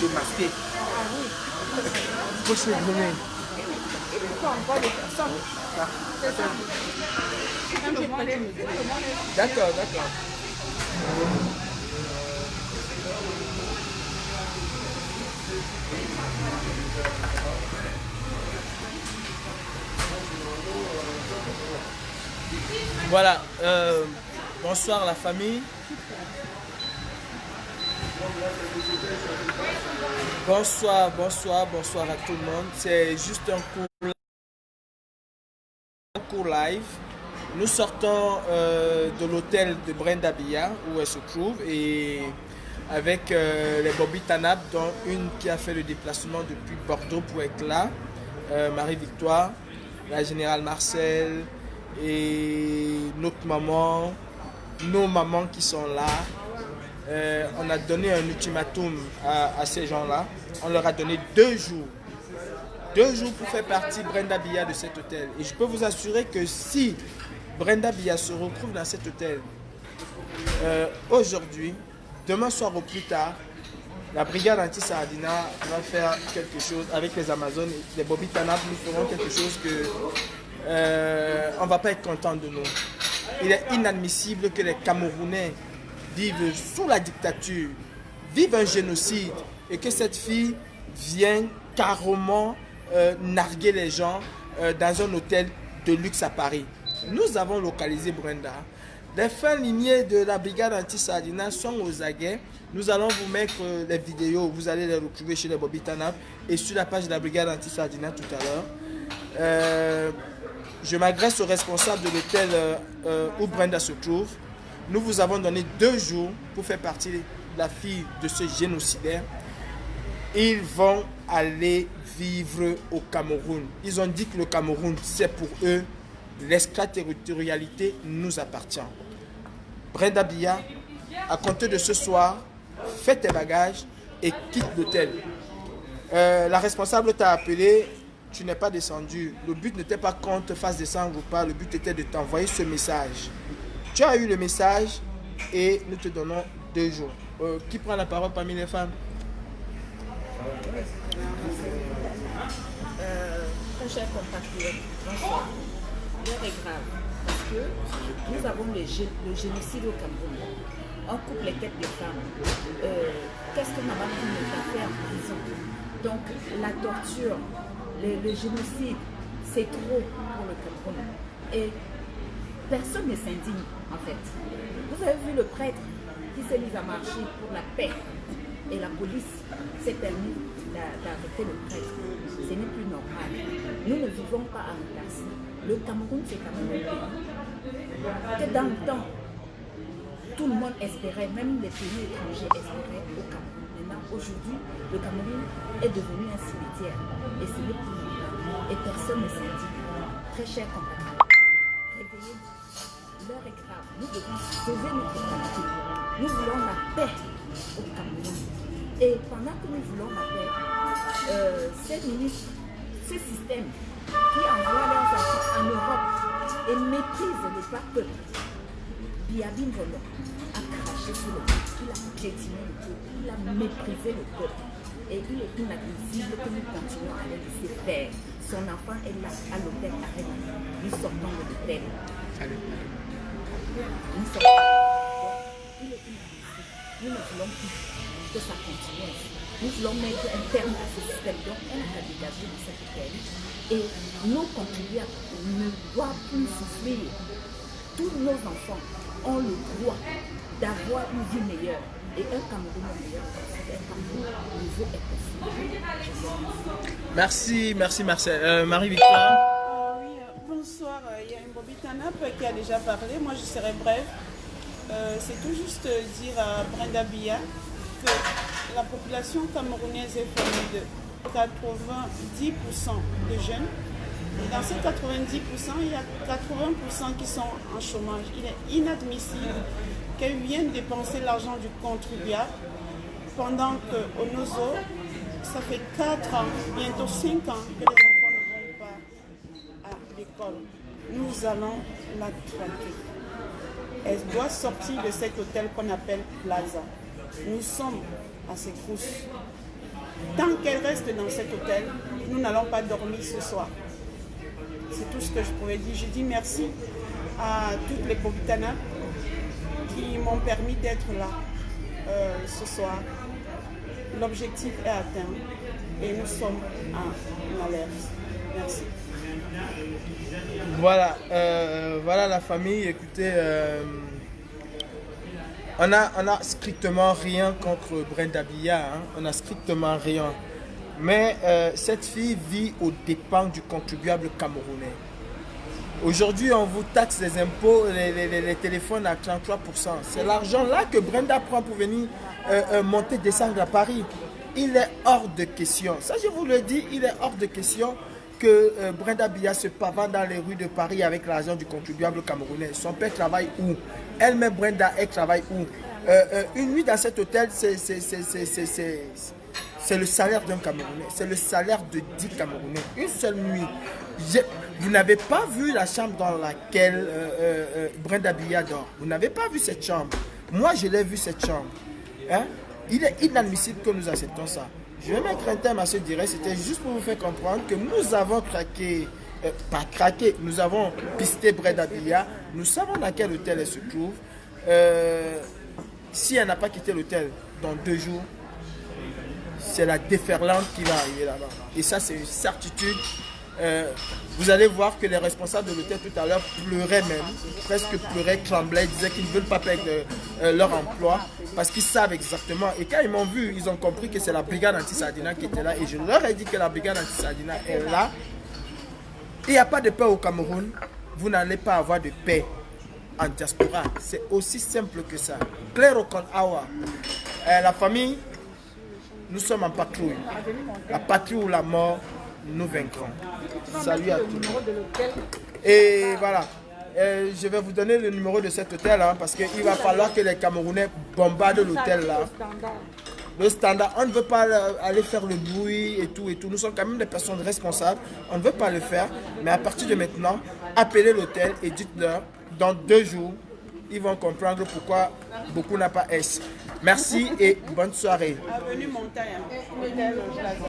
démasqué. Ah oui. Il faut se donner. Il faut encore des personnes. C'est ça. D'accord, d'accord. Voilà, bonsoir la famille. Bonsoir, bonsoir, bonsoir à tout le monde. C'est juste un cours live. Nous sortons de l'hôtel de Brenda Biya où elle se trouve et avec les Bobby Tanab, dont une qui a fait le déplacement depuis Bordeaux pour être là, Marie-Victoire, la générale Marcel et notre maman, nos mamans qui sont là. On a donné un ultimatum à ces gens-là. On leur a donné 2 jours. 2 jours pour faire partie Brenda Biya de cet hôtel. Et je peux vous assurer que si Brenda Biya se retrouve dans cet hôtel aujourd'hui, demain soir au plus tard, la brigade anti-Sardina va faire quelque chose avec les Amazones, les Bobby Tanab, nous ferons quelque chose que on ne va pas être content de nous. Il est inadmissible que les Camerounais vivent sous la dictature, vivent un génocide et que cette fille vienne carrément narguer les gens dans un hôtel de luxe à Paris. Nous avons localisé Brenda. Les fins lignées de la brigade anti-Sardina sont aux aguets. Nous allons vous mettre les vidéos, vous allez les retrouver chez les Bobby Tanab et sur la page de la brigade anti-Sardina tout à l'heure. Je m'adresse au responsable de l'hôtel où Brenda se trouve. Nous vous avons donné 2 jours pour faire partie de la fille de ce génocidaire. Ils vont aller vivre au Cameroun. Ils ont dit que le Cameroun, c'est pour eux. L'extraterritorialité nous appartient. Brenda Biya, à compter de ce soir, fais tes bagages et quitte l'hôtel. La responsable t'a appelé, tu n'es pas descendu. Le but n'était pas qu'on te fasse descendre ou pas, le but était de t'envoyer ce message. Tu as eu le message et nous te donnons 2 jours. Qui prend la parole parmi les femmes? Très chers compatriotes, bonsoir. L'heure est grave parce que nous avons le génocide au Cameroun. On coupe les têtes des femmes. Qu'est-ce que maman ne pas fait en prison? Donc la torture, le génocide, c'est trop pour le Cameroun. Et personne ne s'indigne en fait. Vous avez vu le prêtre qui s'est mis à marcher pour la paix et la police s'est permis d'arrêter le prêtre. Ce n'est plus normal. Nous ne vivons pas en classe. Le Cameroun, c'est quand même un pays que dans le temps, tout le monde espérait, même les pays étrangers espéraient au Cameroun. Maintenant, aujourd'hui, le Cameroun est devenu un cimetière. Et ce n'est plus normal. Et personne ne s'indigne. Très chers compatriotes, réveillez-vous. L'heure est grave. Nous devons sauver notre communauté. Nous voulons la paix au Cameroun. Et pendant que nous voulons la paix, ces ministres, ce système qui envoie leurs enfants en Europe et méprise le peuple, Biabin Volo a craché sur le peuple, il a piétiné le peuple, il a méprisé le peuple. Et il est inadmissible que nous continuions à le laisser faire. Son enfant est là, à l'hôtel avec nous. Nous sortons de l'hôtel. Nous sortons de l'hôtel. Il est inadmissible. Nous ne voulons plus que ça continue. Nous voulons mettre un terme à ce système. Donc, on a dégagé de cette hôtel. Et nos contribuables ne doivent plus souffrir. Tous nos enfants ont le droit d'avoir une vie meilleure. Et un Cameroun meilleur, c'est un Cameroun nouveau est possible. Merci, merci Marcel. Marie-Victoire. Oui, bonsoir. Il y a une Bobby Tanab qui a déjà parlé. Moi, je serai brève. C'est tout juste dire à Brenda Biya que la population camerounaise est formée de 90% de jeunes. Et dans ces 90%, il y a 80% qui sont en chômage. Il est inadmissible qu'elles viennent dépenser l'argent du contribuable pendant qu'au Nozo, ça fait 4 ans, bientôt 5 ans que les enfants ne vont pas à l'école. Nous allons la traquer. Elle doit sortir de cet hôtel qu'on appelle Plaza. Nous sommes à ses trousses. tant qu'elle reste dans cet hôtel, nous n'allons pas dormir ce soir. C'est tout ce que je pouvais dire. Je dis merci à toutes les Bobitanas qui m'ont permis d'être là ce soir. L'objectif est atteint et nous sommes en alerte. Merci. Voilà, voilà la famille. Écoutez, on a strictement rien contre Brenda Biya, hein. On a strictement rien. Mais cette fille vit aux dépens du contribuable camerounais. Aujourd'hui, on vous taxe les impôts, les téléphones à 33%. C'est l'argent là que Brenda prend pour venir monter, descendre à Paris. Il est hors de question. Ça, je vous le dis, il est hors de question que Brenda Biya se pavane dans les rues de Paris avec l'argent du contribuable camerounais. Son père travaille où? Elle-même, Brenda, elle travaille où? Une nuit dans cet hôtel, c'est le salaire d'un Camerounais. C'est le salaire de 10 Camerounais. Une seule nuit. Vous n'avez pas vu la chambre dans laquelle Brenda Biya dort. Vous n'avez pas vu cette chambre. Moi, je l'ai vu cette chambre. Hein? Il est inadmissible que nous acceptons ça. Je vais mettre un thème à ce direct. C'était juste pour vous faire comprendre que nous avons craqué, pas craqué, nous avons pisté Brenda Biya. Nous savons dans quel hôtel elle se trouve. Si elle n'a pas quitté l'hôtel dans 2 jours, c'est la déferlante qui va arriver là-bas. Et ça, c'est une certitude. Vous allez voir que les responsables de l'hôtel tout à l'heure pleuraient même, presque pleuraient, tremblaient, disaient qu'ils ne veulent pas perdre leur emploi parce qu'ils savent exactement. Et quand ils m'ont vu, ils ont compris que c'est la brigade anti-Sardina qui était là. Et je leur ai dit que la brigade anti-Sardina est là. Il n'y a pas de paix au Cameroun. Vous n'allez pas avoir de paix en diaspora. C'est aussi simple que ça. Claire Okon Awa, la famille, nous sommes en patrouille. La patrouille ou la mort, nous vaincrons. Salut à tous. Et voilà, je vais vous donner le numéro de cet hôtel hein, parce qu'il va falloir que les Camerounais bombardent l'hôtel là. Le standard, on ne veut pas aller faire le bruit et tout. Nous sommes quand même des personnes responsables. On ne veut pas le faire. Mais à partir de maintenant, appelez l'hôtel et dites-leur, dans 2 jours, ils vont comprendre pourquoi beaucoup n'a pas S. Merci et bonne soirée. Avenue Montagne, hôtel Plaza.